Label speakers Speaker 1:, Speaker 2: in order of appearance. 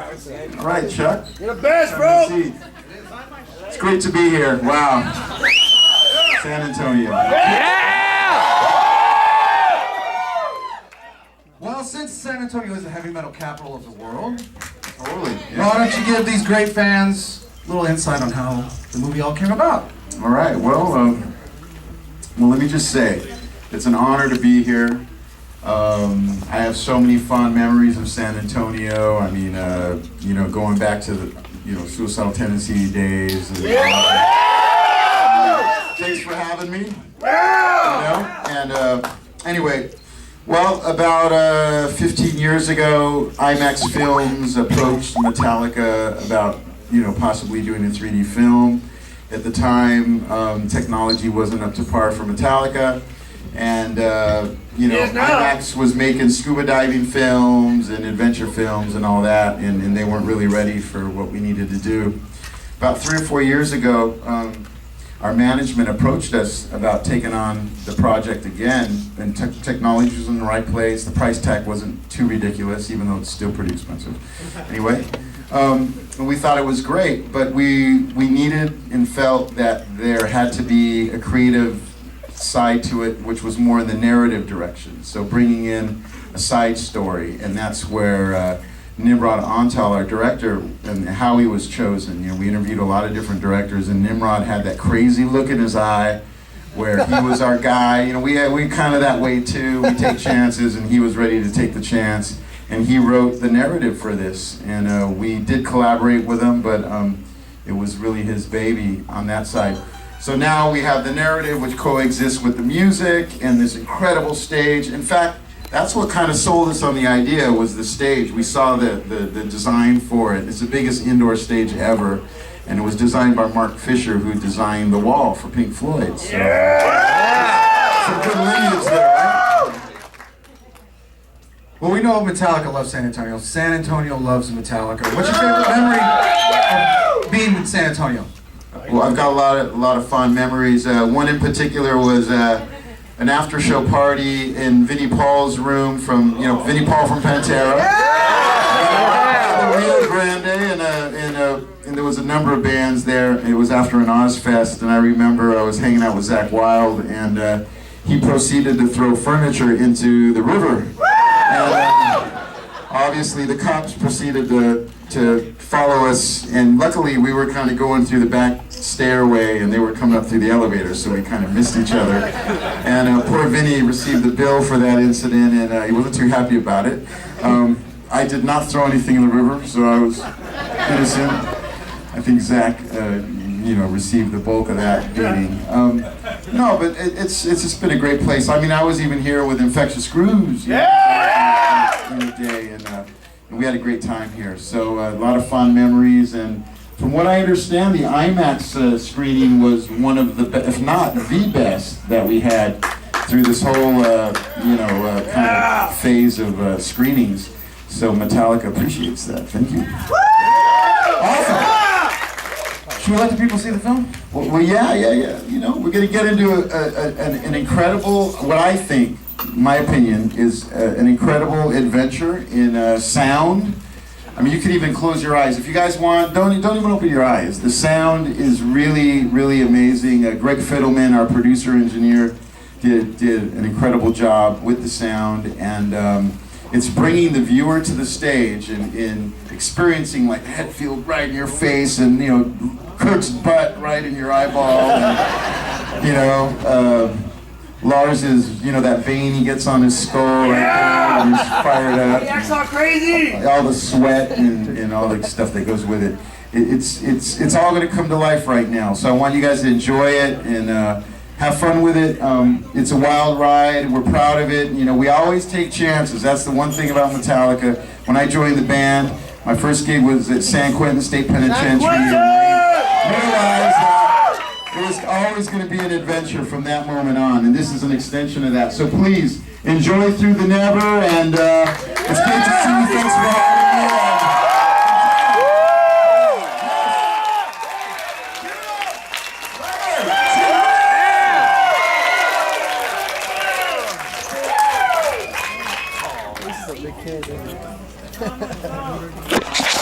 Speaker 1: All right, Chuck.
Speaker 2: You're the best, bro.
Speaker 1: It's great to be here. Wow. San Antonio.
Speaker 3: Well, since San Antonio is the heavy metal capital of the world,
Speaker 1: Totally.
Speaker 3: why don't you give these great fans a little insight on how the movie all came about?
Speaker 1: All right. Well, let me just say, it's an honor to be here. I have so many fond memories of San Antonio. I mean, you know, going back to the, Suicidal Tendency days. And, thanks for having me. And anyway, well, about 15 years ago, IMAX Films approached Metallica about, possibly doing a 3D film. At the time, technology wasn't up to par for Metallica. And, IMAX was making scuba diving films and adventure films and all that, and they weren't really ready for what we needed to do. About 3 or 4 years ago, our management approached us about taking on the project again, and technology was in the right place. The price tag wasn't too ridiculous, even though it's still pretty expensive. Anyway, and we thought it was great, but we needed and felt that there had to be a creative side to it, which was more in the narrative direction. So bringing in a side story, and that's where Nimrod Antal, our director, and how he was chosen. We interviewed a lot of different directors, and Nimrod had that crazy look in his eye, where he was our guy. We kind of that way too. We take chances, and he was ready to take the chance. And he wrote the narrative for this, and we did collaborate with him, but it was really his baby on that side. So now we have the narrative, which coexists with the music and this incredible stage. In fact, that's what kind of sold us on the idea, was the stage. We saw the design for it. It's the biggest indoor stage ever, and it was designed by Mark Fisher, who designed The Wall for Pink Floyd. So, some good lineage there, right?
Speaker 3: Well, we know Metallica loves San Antonio. San Antonio loves Metallica. What's your favorite memory of being in San Antonio?
Speaker 1: Well, I've got a lot of fond memories. One in particular was an after-show party in Vinnie Paul's room from, Vinnie Paul from Pantera. The Rio Grande, and there was a number of bands there. It was after an Ozfest, and I remember I was hanging out with Zakk Wylde, and he proceeded to throw furniture into the river. And obviously the cops proceeded to follow us, and luckily we were kind of going through the back stairway and they were coming up through the elevator, so we kind of missed each other. And poor Vinny received the bill for that incident, and he wasn't too happy about it. I did not throw anything in the river, so I was innocent. I think Zakk received the bulk of that beating. No, but it's just been a great place. I mean, I was even here with Infectious Grooves in the day, and we had a great time here. So a lot of fond memories, and from what I understand, the IMAX screening was one of the, if not the best that we had through this whole, kind of phase of screenings. So Metallica appreciates that. Thank you.
Speaker 3: Awesome. Should we let the people see the film?
Speaker 1: Well, yeah. We're going to get into an incredible, what I think, my opinion, is an incredible adventure in sound. I mean, you could even close your eyes. If you guys want, don't even open your eyes. The sound is really, really amazing. Greg Fiddleman, our producer engineer, did an incredible job with the sound, and it's bringing the viewer to the stage and experiencing like Hetfield right in your face, and Kurt's butt right in your eyeball, and Lars is, that vein he gets on his skull right there, and he's fired up.
Speaker 2: He acts all crazy!
Speaker 1: All the sweat and all the stuff that goes with it. It's all going to come to life right now. So I want you guys to enjoy it and have fun with it. It's a wild ride. We're proud of it. We always take chances. That's the one thing about Metallica. When I joined the band, my first gig was at San Quentin State Penitentiary. I realized that it was always going to be an adventure from that moment on, and this is an extension of that. So please enjoy Through the Never, and it's great to see you. Thanks for having me.